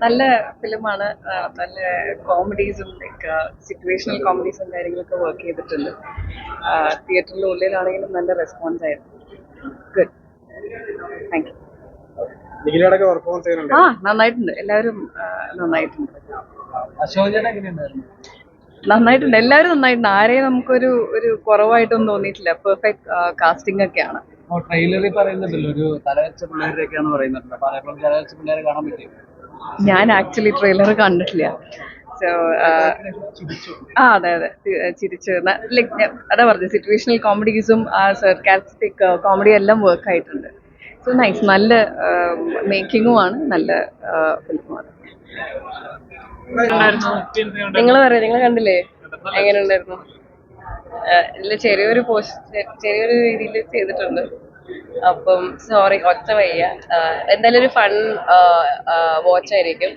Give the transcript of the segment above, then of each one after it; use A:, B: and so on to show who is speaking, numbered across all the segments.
A: നല്ല ഫിലിമാണ്. നല്ല കോമഡീസും ലൈക്ക് സിറ്റുവേഷണൽ കോമഡീസും കാര്യങ്ങളൊക്കെ വർക്ക് ചെയ്തിട്ടുണ്ട്. തിയേറ്ററിൻ്റെ ഉള്ളിലാണെങ്കിലും നല്ല റെസ്പോൺസ് ആയിരുന്നു. Good, thank you. നന്നായിട്ടുണ്ട്. എല്ലാവരും നന്നായിട്ടുണ്ട്. നന്നായിട്ടുണ്ട്. എല്ലാവരും നന്നായിട്ടുണ്ട്. ആരെയും നമുക്കൊരു കുറവായിട്ടൊന്നും തോന്നിയിട്ടില്ല. പെർഫെക്റ്റ് കാസ്റ്റിംഗ് ഒക്കെയാണ്.
B: ട്രെയിലറിൽ പറയുന്നുണ്ടല്ലോ ഒരു തലവെച്ച പിള്ളേരൊക്കെയാന്ന് പറയുന്നുണ്ട്. അപ്പൊ അതേപോലെ തലവെച്ച പിള്ളേരെ കാണാൻ പറ്റും.
A: ഞാൻ ആക്ച്വലി ട്രെയിലർ കണ്ടിട്ടില്ല. സോ അതെ ചിരിച്ചു. ലൈക്ക് അതാ പറഞ്ഞു, സിറ്റുവേഷണൽ കോമഡീസും സർക്കാസ്റ്റിക് കോമഡി എല്ലാം വർക്ക് ആയിട്ടുണ്ട്. So nice. നല്ല മേക്കിങ്ങുമാണ്, നല്ല ഫിലിമാണ്. നിങ്ങൾ കണ്ടില്ലേ? എങ്ങനെ ഉണ്ടായിരുന്നു? ഇതിൽ ചെറിയൊരു രീതിയിൽ ചെയ്തിട്ടുണ്ട്. അപ്പം സോറി, ഒച്ച വയ്യ. എന്തായാലും ഒരു ഫൺ വാച്ച് ആയിരിക്കും.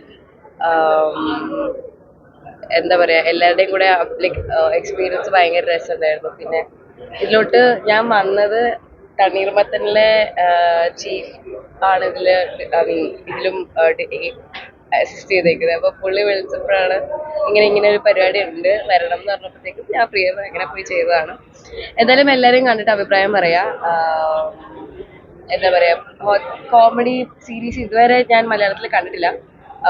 A: എന്താ പറയാ, എല്ലാവരുടെയും കൂടെ ലൈക്ക് എക്സ്പീരിയൻസ് ഭയങ്കര രസമുണ്ടായിരുന്നു. പിന്നെ ഇതിലോട്ട് ഞാൻ വന്നത് തണ്ണീർമത്തനിലെ ചീഫ് ആണ് ഇതിലും അസിസ്റ്റ് ചെയ്തേക്കുന്നത്. അപ്പൊ പുള്ളി വിളിച്ചപ്പോഴാണ് ഇങ്ങനെ ഒരു പരിപാടി ഉണ്ട്, വരണം എന്ന് പറഞ്ഞപ്പോഴത്തേക്കും ഞാൻ ഫ്രീ ആയിരുന്നു, അങ്ങനെ പോയി ചെയ്തതാണ്. എന്തായാലും എല്ലാവരെയും കണ്ടിട്ട് അഭിപ്രായം പറയാ. എന്താ പറയാ, കോമഡി സീരീസ് ഇതുവരെ ഞാൻ മലയാളത്തിൽ കണ്ടിട്ടില്ല.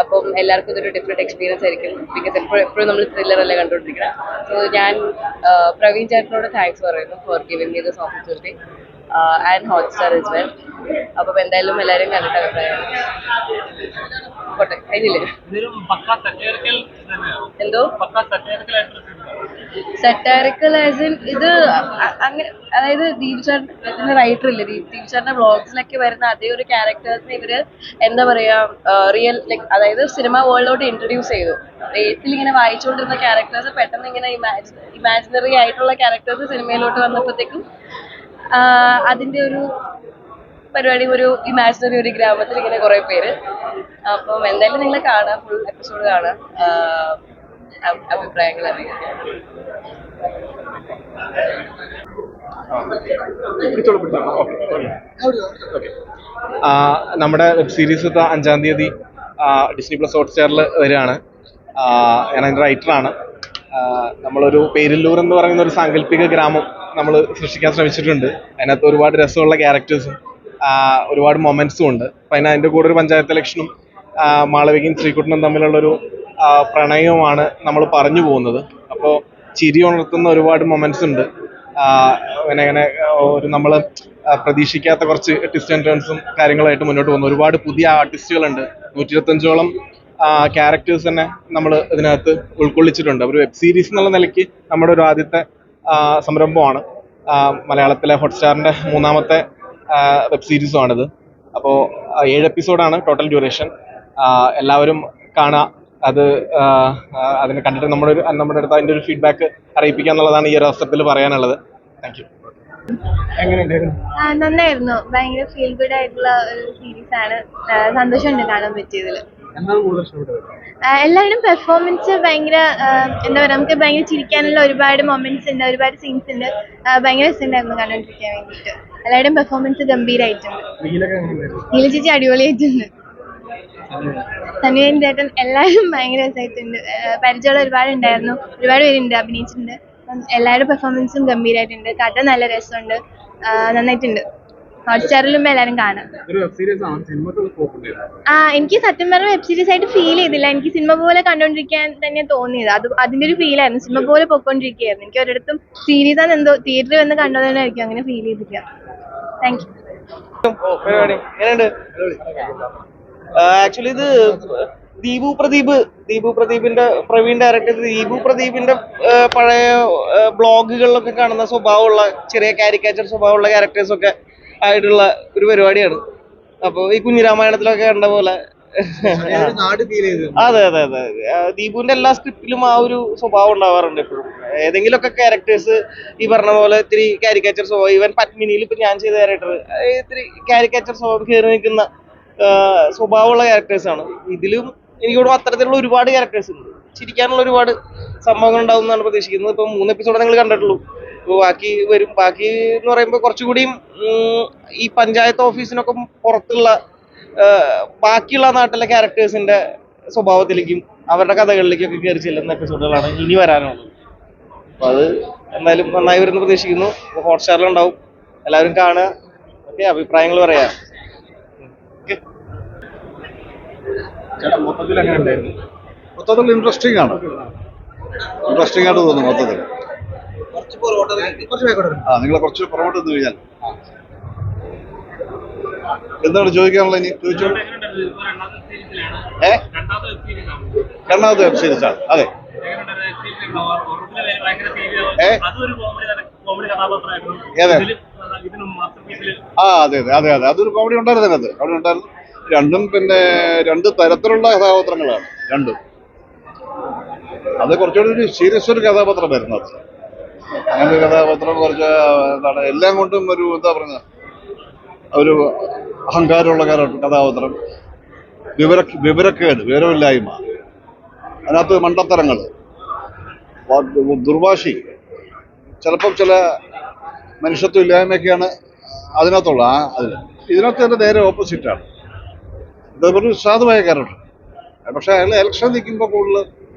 A: അപ്പം എല്ലാവർക്കും ഇതൊരു ഡിഫറെന്റ് എക്സ്പീരിയൻസ് ആയിരിക്കും. ബിക്കോസ് എപ്പോഴും നമ്മൾ ത്രില്ലർ അല്ലേ കണ്ടുകൊണ്ടിരിക്കണം. സോ ഞാൻ പ്രവീൺ ചേട്ടനോട് താങ്ക്സ് പറയുന്നു for giving me this opportunity and Hotstar as well. അപ്പം എന്തായാലും എല്ലാവരും കണ്ടിട്ട് അഭിപ്രായം പോട്ടെ. കഴിഞ്ഞില്ലേ? എന്തോ സറ്റാരിക്കൽ ആസ് ഇൻ ഇത് അങ്ങനെ, അതായത് ദീപ് ചേട്ടൻ്റെ റൈറ്റർ ഇല്ലേ, ദീപ് ചേട്ടൻ്റെ വ്ളോഗ്സിലൊക്കെ വരുന്ന അതേ ഒരു ക്യാരക്ടേഴ്സിനെ ഇവര് എന്താ പറയാ, റിയൽ ലൈക്ക് അതായത് സിനിമ വേൾഡിലോട്ട് ഇൻട്രൊഡ്യൂസ് ചെയ്തു. എഴുത്തിൽ ഇങ്ങനെ വായിച്ചുകൊണ്ടിരുന്ന ക്യാരക്ടേഴ്സ് പെട്ടെന്ന് ഇങ്ങനെ ഇമാജിനറി ആയിട്ടുള്ള ക്യാരക്ടേഴ്സ് സിനിമയിലോട്ട് വന്നപ്പോഴത്തേക്കും അതിന്റെ ഒരു പരിപാടി, ഒരു ഇമാജിനറി ഒരു ഗ്രാമത്തിൽ ഇങ്ങനെ കുറെ പേര്. അപ്പം എന്തായാലും നിങ്ങൾ കാണാം, ഫുൾ എപ്പിസോഡ് കാണാം, അഭിപ്രായങ്ങൾ അറിയാം.
C: നമ്മുടെ വെബ് സീരീസ് 5-ാം തീയതി ഡിസ്നി പ്ലസ് ഹോട്ട്സ്റ്റാറിൽ വരികയാണ്. ഞാൻ അതിൻ്റെ റൈറ്ററാണ്. നമ്മളൊരു പേരില്ലൂർ എന്ന് പറയുന്ന ഒരു സാങ്കല്പിക ഗ്രാമം നമ്മൾ സൃഷ്ടിക്കാൻ ശ്രമിച്ചിട്ടുണ്ട്. അതിനകത്ത് ഒരുപാട് രസമുള്ള ക്യാരക്ടേഴ്സും ഒരുപാട് മൊമെന്റ്സും ഉണ്ട്. അപ്പം അതിൻ്റെ കൂടെ ഒരു പഞ്ചായത്ത് ഇലക്ഷനും മാളവികയും ശ്രീകുട്ടനും തമ്മിലുള്ളൊരു പ്രണയവുമാണ് നമ്മൾ പറഞ്ഞു പോകുന്നത്. അപ്പോൾ ചിരി ഉണർത്തുന്ന ഒരുപാട് മൊമെന്റ്സ് ഉണ്ട്. അങ്ങനെ ഒരു നമ്മൾ പ്രതീക്ഷിക്കാത്ത കുറച്ച് ട്വിസ്റ്റ് ആൻഡ് ടേൺസും കാര്യങ്ങളായിട്ട് മുന്നോട്ട് പോകുന്നു. ഒരുപാട് പുതിയ ആർട്ടിസ്റ്റുകളുണ്ട്. 125ഓളം ക്യാരക്ടേഴ്സ് തന്നെ നമ്മൾ ഇതിനകത്ത് ഉൾക്കൊള്ളിച്ചിട്ടുണ്ട്. ഒരു വെബ് സീരീസ് എന്നുള്ള നിലയ്ക്ക് നമ്മുടെ ഒരു ആദ്യത്തെ സംരംഭമാണ്. മലയാളത്തിലെ ഹോട്ട്സ്റ്റാറിൻ്റെ 3ാമത്തെ വെബ് സീരീസുമാണിത്. അപ്പോൾ 7 എപ്പിസോഡാണ് ടോട്ടൽ ഡ്യൂറേഷൻ. എല്ലാവരും കാണുക. അതിനെ കണ്ടിട്ട് നമ്മുടെ അടുത്ത് അതിൻ്റെ ഒരു ഫീഡ്ബാക്ക് അറിയിപ്പിക്കുക എന്നുള്ളതാണ് ഈ ഒരു അവസരത്തിൽ പറയാനുള്ളത്. Thank you.
D: നന്നായിരുന്നു. ഭയങ്കര ഫീൽ ഗുഡ് ആയിട്ടുള്ള ഒരു സീരീസ് ആണ്. സന്തോഷമുണ്ട് കാണാൻ പറ്റിയതിൽ. എല്ലാവരും പെർഫോമൻസ് ഭയങ്കര എന്താ പറയുക, നമുക്ക് ഭയങ്കര ചിരിക്കാനുള്ള ഒരുപാട് മൊമെന്റ്സ് ഉണ്ട്, ഒരുപാട് സീൻസ് ഉണ്ട്. ഭയങ്കര രസമുണ്ടായിരുന്നു കണ്ടോണ്ടിരിക്കാൻ വേണ്ടിയിട്ട്. എല്ലാവരുടെയും പെർഫോമൻസ് ഗംഭീരമായിട്ടുണ്ട്. നീല ചേച്ചി അടിപൊളിയായിട്ടുണ്ട്. സനുവേൻ ചേട്ടൻ, എല്ലാവരും ഭയങ്കര രസമായിട്ടുണ്ട്. പരിചയമുള്ള ഒരുപാട് ഉണ്ടായിരുന്നു, ഒരുപാട് പേരുണ്ട് അഭിനയിച്ചിട്ടുണ്ട്. എല്ലാവരുടെ പെർഫോമൻസും ഗംഭീരമായിട്ടുണ്ട്. കഥ നല്ല രസമുണ്ട്, നന്നായിട്ടുണ്ട്. ഹോട്ട്സ്റ്റാറിലും എല്ലാവരും കാണാം. എനിക്ക് സത്യം പറഞ്ഞ വെബ് സീരീസ് ആയിട്ട് ഫീൽ ചെയ്തില്ല. എനിക്ക് സിനിമ പോലെ കണ്ടോണ്ടിരിക്കാൻ തന്നെ തോന്നിയത്. അതിന്റെ ഒരു ഫീലായിരുന്നു. സിനിമ പോലെ പൊക്കോണ്ടിരിക്കുകയായിരുന്നു. എനിക്ക് ഒരിടത്തും സീരീസ് ആണ് എന്തോ തിയേറ്ററിൽ വന്ന് കണ്ടതുകൊണ്ടായിരിക്കും അങ്ങനെ ഫീൽ ചെയ്തില്ല. Thank you.
E: ആക്ച്വലി ഇത് ദീപു പ്രദീപിന്റെ പ്രവീൺ ഡയറക്ടർ ദീപു പ്രദീപിന്റെ പഴയ ബ്ലോഗുകളിലൊക്കെ കാണുന്ന സ്വഭാവമുള്ള ചെറിയ കാരിക്കേച്ചർ സ്വഭാവമുള്ള ക്യാരക്ടേഴ്സൊക്കെ ആയിട്ടുള്ള ഒരു പരിപാടിയാണ്. അപ്പോൾ ഈ കുഞ്ഞിരാമായണത്തിലൊക്കെ കണ്ട പോലെ അതെ. ദീപുവിന്റെ എല്ലാ സ്ക്രിപ്റ്റിലും ആ ഒരു സ്വഭാവം ഉണ്ടാവാറുണ്ട് എപ്പോഴും. ഏതെങ്കിലുമൊക്കെ ക്യാരക്ടേഴ്സ് ഈ പറഞ്ഞ പോലെ ഇത്തിരി കാരിക്കേച്ചർ സ്വഭാവം. ഈവൻ പത്മിനിയിൽ ഇപ്പൊ ഞാൻ ചെയ്ത ക്യാരക്ടർ ഇത്തിരി കാരിക്കേച്ചർ സ്വഭാവം കയറി നിൽക്കുന്ന സ്വഭാവമുള്ള ക്യാരക്ടേഴ്സാണ്. ഇതിലും എനിക്ക് തോന്നുന്നു അത്തരത്തിലുള്ള ഒരുപാട് ക്യാരക്ടേഴ്സ് ഉണ്ട്. ചിരിക്കാനുള്ള ഒരുപാട് സംഭവങ്ങൾ ഉണ്ടാവും എന്നാണ് പ്രതീക്ഷിക്കുന്നത്. ഇപ്പം 3 എപ്പിസോഡ് നിങ്ങൾ കണ്ടിട്ടുള്ളൂ. ഇപ്പൊ ബാക്കി വരും. ബാക്കി എന്ന് പറയുമ്പോൾ കുറച്ചുകൂടിയും ഈ പഞ്ചായത്ത് ഓഫീസിനൊക്കെ പുറത്തുള്ള ബാക്കിയുള്ള നാട്ടിലെ ക്യാരക്ടേഴ്സിന്റെ സ്വഭാവത്തിലേക്കും അവരുടെ കഥകളിലേക്കൊക്കെ കയറി ചെല്ലുന്ന എപ്പിസോഡുകളാണ് ഇനി വരാനുള്ളത്. അപ്പൊ അത് എന്തായാലും നന്നായി വരുന്ന പ്രതീക്ഷിക്കുന്നു. ഹോട്ട്സ്റ്റാറിലുണ്ടാവും, എല്ലാവരും കാണുക. ഓക്കെ, അഭിപ്രായങ്ങൾ പറയാം.
B: ചേട്ടാ മൊത്തത്തിൽ എങ്ങനെ ഉണ്ടായിരുന്നു?
F: മൊത്തത്തിൽ ഇൻട്രസ്റ്റിംഗ് ആണ്, ഇൻട്രസ്റ്റിംഗ് ആയിട്ട് തോന്നുന്നു മൊത്തത്തിൽ. നിങ്ങളെ കുറച്ച് പുറകോട്ട് നിന്ന് കഴിഞ്ഞാൽ എന്താണ് ചോദിക്കാനുള്ളത്? ഇനി ചോദിച്ചോ. രണ്ടാമത്തെ വെബ് സീരീസ് ആണ്. അതെ. അതെ അതെ അതെ, അതൊരു കോമഡി ഉണ്ടായിരുന്നു അതിനകത്ത്. കോമഡി ഉണ്ടായിരുന്നു. രണ്ടും പിന്നെ രണ്ട് തരത്തിലുള്ള കഥാപാത്രങ്ങളാണ് രണ്ടും. അത് കുറച്ചുകൂടി ഒരു സീരിയസ് ഒരു കഥാപാത്രം വരുന്നത്. അങ്ങനെ ഒരു കഥാപാത്രം കുറച്ച് എന്താണ് എല്ലാം കൊണ്ടും ഒരു എന്താ പറയുക, ഒരു അഹങ്കാരമുള്ള കഥാപാത്രം, വിവരമില്ലായ്മ, അതിനകത്ത് മണ്ടത്തരങ്ങൾ, ദുർവാശി, ചിലപ്പം ചില മനുഷ്യത്വം ഇല്ലായ്മയൊക്കെയാണ് അതിനകത്തുള്ള ഇതിനകത്ത് തന്നെ നേരെ ഓപ്പോസിറ്റാണ്. ഇതൊരു സാധുവായ ക്യാരക്ടർ. പക്ഷെ അയാൾ ഇലക്ഷൻ നിൽക്കുമ്പോൾ കൂടുതൽ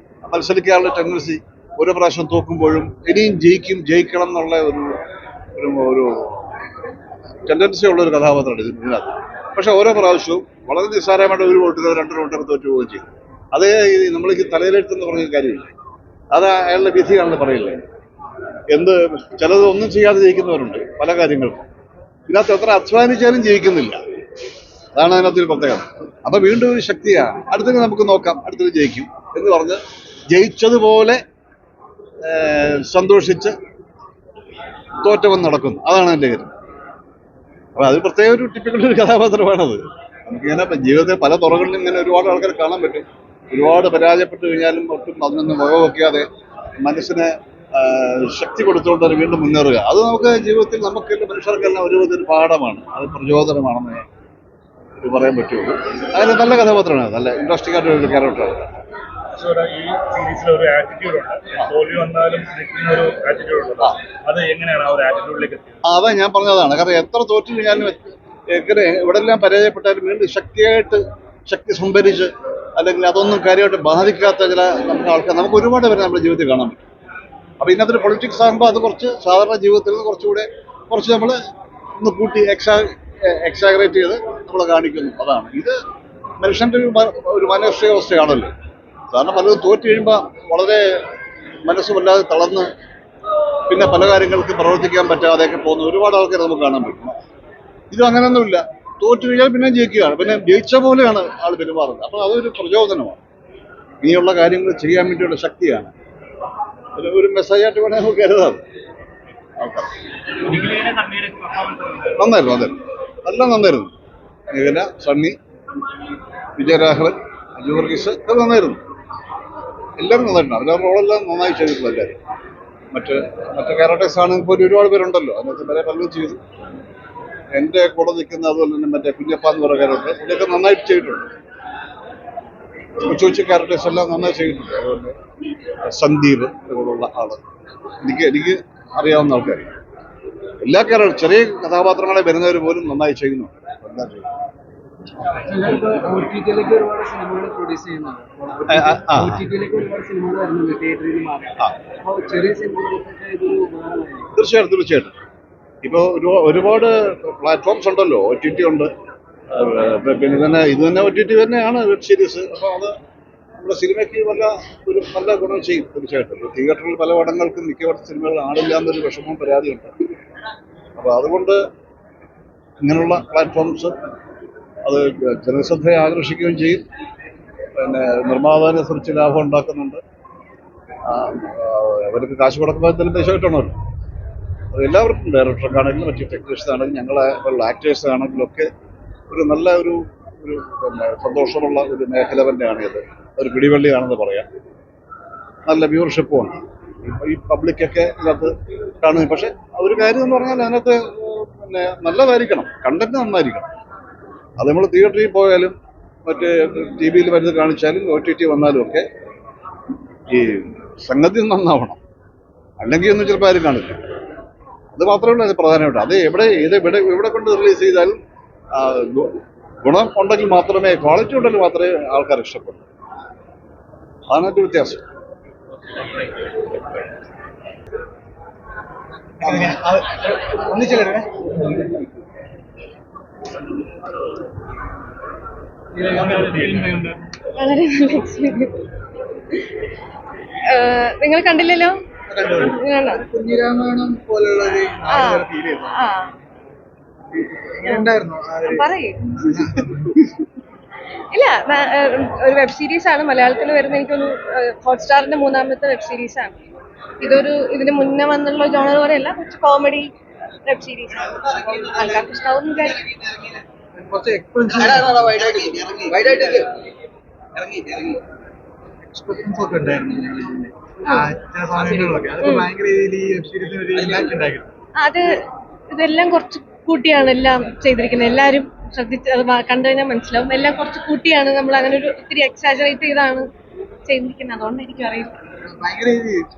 F: മത്സരിക്കാനുള്ള ടെൻഡൻസി, ഓരോ പ്രാവശ്യം തോക്കുമ്പോഴും ഇനിയും ജയിക്കണം എന്നുള്ള ഒരു ടെൻഡൻസി ഉള്ള ഒരു കഥാപാത്രമാണ് ഇതിനകത്ത്. പക്ഷെ ഓരോ പ്രാവശ്യവും വളരെ നിസ്സാരമായിട്ട് ഒരു വോട്ടിലോ 2 വോട്ടൊക്കെ തോറ്റു പോവുകയും ചെയ്യും. അത് നമ്മൾക്ക് തലയിലെടുത്തെന്ന് പറഞ്ഞ കാര്യമില്ല, അത് അയാളുടെ വിധിയാണെന്ന് പറയില്ലേ. ചിലത് ഒന്നും ചെയ്യാതെ ജയിക്കുന്നവരുണ്ട് പല കാര്യങ്ങൾക്കും. ഇതിനകത്ത് എത്ര അധ്വാനിച്ചാലും ജയിക്കുന്നില്ല, അതാണ് അതിനകത്തൊരു പ്രത്യേകത. അപ്പൊ വീണ്ടും ഒരു ശക്തിയാണ്, അടുത്തത് നമുക്ക് നോക്കാം, അടുത്തത് ജയിക്കും എന്ന് പറഞ്ഞ് ജയിച്ചതുപോലെ സന്തോഷിച്ച് തോറ്റവൻ നടക്കുന്നു. അതാണ് എൻ്റെ കാര്യം. അപ്പൊ അത് പ്രത്യേക ഒരു ടിപ്പിക്കൽ ഒരു കഥാപാത്രമാണത്. നമുക്കിങ്ങനെ ജീവിതത്തിൽ പല തുറകളിലും ഇങ്ങനെ ഒരുപാട് ആൾക്കാർ കാണാൻ പറ്റും. ഒരുപാട് പരാജയപ്പെട്ട് കഴിഞ്ഞാലും ഒട്ടും അതിനൊന്നും വകവെക്കാതെ മനസ്സിനെ ശക്തി കൊടുത്തുകൊണ്ട് അത് വീണ്ടും മുന്നേറുക. അത് നമുക്ക് ജീവിതത്തിൽ നമുക്കെല്ലാം മനുഷ്യർക്കെല്ലാം ഒരു പാഠമാണ്, അത് പ്രചോദനമാണെന്ന് പറയാൻ പറ്റുള്ളൂ. അതിന് നല്ല കഥാപാത്രമാണ്, നല്ല ഇൻട്രസ്റ്റിംഗ് ആയിട്ടുള്ള ഒരു ക്യാരക്ടറാണ്.
G: ഈ സീരീസിൽ ഒരു ആറ്റിറ്റ്യൂഡ് ഉണ്ട്, തോൽവി വന്നാലും ഒരു ആറ്റിറ്റ്യൂഡ് ഉണ്ട്. അത് എങ്ങനെയാണ് ആ ഒരു ആറ്റിറ്റ്യൂഡിലേക്ക് എത്തിയത്?
F: അതാ ഞാൻ പറഞ്ഞതാണ്. കാരണം എത്ര തോറ്റു കഴിഞ്ഞാലും എങ്ങനെ എവിടെല്ലാം പരാജയപ്പെട്ടാലും വീണ്ടും ശക്തി സംഭരിച്ച്, അല്ലെങ്കിൽ അതൊന്നും കാര്യമായിട്ട് ബാധിക്കാത്ത ചില നമുക്ക് ഒരുപാട് പേരെ നമ്മുടെ ജീവിതത്തിൽ കാണാൻ പറ്റും. അപ്പോൾ ഇതിനകത്തൊരു പൊളിറ്റിക്സ് ആകുമ്പോൾ അത് കുറച്ച് സാധാരണ ജീവിതത്തിൽ നിന്ന് കുറച്ച് നമ്മൾ ഒന്ന് കൂട്ടി എക്സാഗ്രേറ്റ് ചെയ്ത് നമ്മൾ കാണിക്കുന്നു. അതാണ് ഇത് മനുഷ്യൻ്റെ ഒരു മാനസികാവസ്ഥയാണല്ലോ. കാരണം പലതും തോറ്റു കഴിയുമ്പോൾ വളരെ മനസ്സ് വല്ലാതെ തളർന്ന് പിന്നെ പല കാര്യങ്ങൾക്കും പ്രവർത്തിക്കാൻ പറ്റാതെയൊക്കെ പോകുന്ന ഒരുപാട് ആൾക്കാരെ നമുക്ക് കാണാൻ പറ്റും. ഇത് അങ്ങനെയൊന്നുമില്ല, തോറ്റു കഴിഞ്ഞാൽ പിന്നെ ജയിക്കുകയാണ്, പിന്നെ ജയിച്ച പോലെയാണ് ആൾ പെരുമാറുന്നത്. അപ്പോൾ അതൊരു പ്രചോദനമാണ്, ഇനിയുള്ള കാര്യങ്ങൾ ചെയ്യാൻ വേണ്ടിയുള്ള ശക്തിയാണ്. ഒരു മെസ്സേജായിട്ട് വേണേൽ നമുക്ക് കരുതാം. നന്നായിരുന്നു, എല്ലാം നന്നായിരുന്നു. നിഖില, സണ്ണി, വിജയരാഘവൻ, അജു വർഗീസ് ഒക്കെ നന്നായിരുന്നു. എല്ലാവരും നന്നായിട്ടുണ്ട്. അവരുടെ റോളെല്ലാം നന്നായി ചെയ്തിട്ടുള്ള എല്ലാവരും. മറ്റ് ക്യാരക്ടേഴ്സ് ആണെങ്കിൽ ഇപ്പോൾ ഒരുപാട് പേരുണ്ടല്ലോ, അതിനകത്ത് പലരും ചെയ്തു. എൻ്റെ കൂടെ നിൽക്കുന്ന അതുപോലെ തന്നെ മറ്റേ കുഞ്ഞപ്പ എന്ന് പറയുന്ന ക്യാരക്ടർ, ഇതൊക്കെ നന്നായിട്ട് ചെയ്തിട്ടുണ്ട്. കൊച്ചു ക്യാരക്ടേഴ്സ് എല്ലാം നന്നായി ചെയ്തിട്ടുണ്ട്. അതുപോലെ സന്ദീപ് ഇതുപോലുള്ള ആള്, എനിക്ക് അറിയാവുന്ന ആൾക്കാർ എല്ലാ ക്യാരക്ടർ ചെറിയ കഥാപാത്രങ്ങളെ വരുന്നവർ പോലും നന്നായി ചെയ്യുന്നുണ്ട്. എല്ലാം ചെയ്യുന്നു.
B: OTT-യിലേക്ക് ഒരുപാട് സിനിമകൾ പ്രൊഡ്യൂസ് ചെയ്യുന്നുണ്ട്. OTT-യിലേക്ക് ഒരുപാട് സിനിമകൾ വരുന്നുണ്ട്, തിയേറ്ററിൽ മാറി. അപ്പോൾ ചെറിയ സിനിമകൾക്കൊക്കെ ഇതൊരു ഉപകാരമായിരിക്കും.
F: തീർച്ചയായിട്ടും. ഇപ്പോൾ ഒരുപാട് പ്ലാറ്റ്ഫോംസ് ഉണ്ടല്ലോ. OTT ഉണ്ട്, പിന്നെ ഇത് തന്നെ OTT തന്നെയാണ് വെബ് സീരീസ്. അപ്പോൾ അത് നമ്മുടെ സിനിമയ്ക്ക് നല്ല ഗുണം ചെയ്യും തീർച്ചയായിട്ടും. തിയേറ്ററിൽ പല പടങ്ങൾക്കും മിക്കവാറും സിനിമകൾ ആടില്ല എന്നൊരു വിഷമവും പരാതിയുണ്ട്. അപ്പോൾ അതുകൊണ്ട് ഇങ്ങനെയുള്ള പ്ലാറ്റ്ഫോംസ് അത് ജനശ്രദ്ധയെ ആകർഷിക്കുകയും ചെയ്യും. പിന്നെ നിർമ്മാതാവിനെ കുറിച്ച് ലാഭം ഉണ്ടാക്കുന്നുണ്ട്. അവർക്ക് കാശ് കൊടുക്കുമ്പോൾ എന്തെങ്കിലും പൈസ അത് എല്ലാവർക്കും, ഡയറക്ടർക്കാണെങ്കിലും മറ്റു ടെക്നീഷ്യൻസ് ആണെങ്കിലും ഞങ്ങളെ ആക്ടേഴ്സ് ആണെങ്കിലും ഒക്കെ ഒരു നല്ല ഒരു പിന്നെ സന്തോഷമുള്ള ഒരു മേഖല തന്നെയാണ് ഇത്. ഒരു പിടിവള്ളിയാണെന്ന് പറയാം. നല്ല വ്യൂവർഷിപ്പും ഉണ്ട്. ഈ പബ്ലിക്കൊക്കെ ഇതിനകത്ത് കാണുന്നു. പക്ഷെ ഒരു കാര്യം എന്ന് പറഞ്ഞാൽ അതിനകത്ത് പിന്നെ നല്ലതായിരിക്കണം, കണ്ടന്റ് നന്നായിരിക്കണം. അത് നമ്മൾ തിയേറ്ററിൽ പോയാലും മറ്റ് TV-യിൽ വരുന്നത് കാണിച്ചാലും OTT വന്നാലും ഒക്കെ ഈ സംഗതി നന്നാവണം. അല്ലെങ്കിൽ ഒന്നും ചിലപ്പോൾ ആരും കാണില്ല. അത് മാത്രമേ ഉള്ളൂ അത് പ്രധാനമായിട്ട്. അത് എവിടെ കൊണ്ട് റിലീസ് ചെയ്താലും ഗുണം ഉണ്ടെങ്കിൽ മാത്രമേ, ക്വാളിറ്റി ഉണ്ടെങ്കിൽ മാത്രമേ ആൾക്കാർ ഇഷ്ടപ്പെടൂ. അതാണ് അതിന്റെ വ്യത്യാസം.
A: വളരെ നല്ല എക്സ്പീരിയൻസ്. നിങ്ങൾ കണ്ടില്ലല്ലോ? കണ്ടോ?
B: കുഞ്ഞിരാമായണം പോലുള്ള ഒരു
A: ആ പറയൂ. ഇല്ല, ഒരു വെബ് സീരീസ് ആണ് മലയാളത്തിൽ വരുന്ന. എനിക്കൊരു ഹോട്ട്സ്റ്റാറിന്റെ 3ാമത്തെ വെബ് സീരീസ് ആണ്. ഇതിന് മുന്നേ വന്നുള്ള ജോണർ പോലെയല്ല, കുറച്ച് കോമഡി വെബ് സീരീസ് ആണ്. ആൾക്കാർക്ക് ഇഷ്ടാവും വിചാരിക്കും.
B: കുറച്ച് എക്സ്പെൻസീവ് ഒക്കെ ഉണ്ടായിരുന്നു ചില സമയങ്ങളിലൊക്കെ. അതൊക്കെ ഭയങ്കര രീതിയിൽ ഈ വെബ് സീരീസിന് ഒരു ഇമ്പാക്ട് ഉണ്ടായിരുന്നു.
A: ഇതെല്ലാം കുറച്ച് കൂട്ടിയാണ് എല്ലാം ചെയ്തിരിക്കുന്നത്. എല്ലാവരും ശ്രദ്ധിച്ച് അത് കണ്ടു കഴിഞ്ഞാൽ മനസ്സിലാവും. എല്ലാം കുറച്ച് കൂട്ടിയാണ്, നമ്മൾ അങ്ങനെ ഒരു ഇത്തിരി എക്സാജറേറ്റ് ചെയ്താണ് ചെയ്തിരിക്കുന്നത്. അതുകൊണ്ട് എനിക്ക് അറിയില്ല.
B: ഭയങ്കര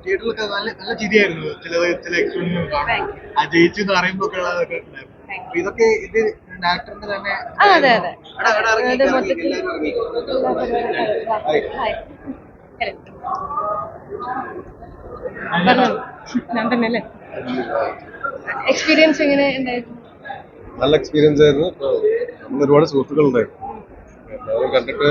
B: തിയേറ്ററിലൊക്കെ നല്ല ചിരിയായിരുന്നു. ചില എക്സ്പെരിമെന്റ് കാണും ആ ജയിച്ചു എന്ന് പറയുമ്പോ ഒക്കെ ഉള്ളതൊക്കെ ഉണ്ടായിരുന്നു. അപ്പൊ ഇതൊക്കെ ഇത് ഡയറക്ടറിന്റെ തന്നെ.
A: അതെ അതെ. ഞാൻ തന്നെ അല്ലേ. എക്സ്പീരിയൻസ് എങ്ങനെ ഉണ്ടായിരുന്നു?
F: നല്ല എക്സ്പീരിയൻസ് ആയിരുന്നു. നമ്മൾ ഒരുപാട് സുഹൃത്തുക്കളുണ്ടായിരുന്നു. എല്ലാവരും കണ്ടിട്ട്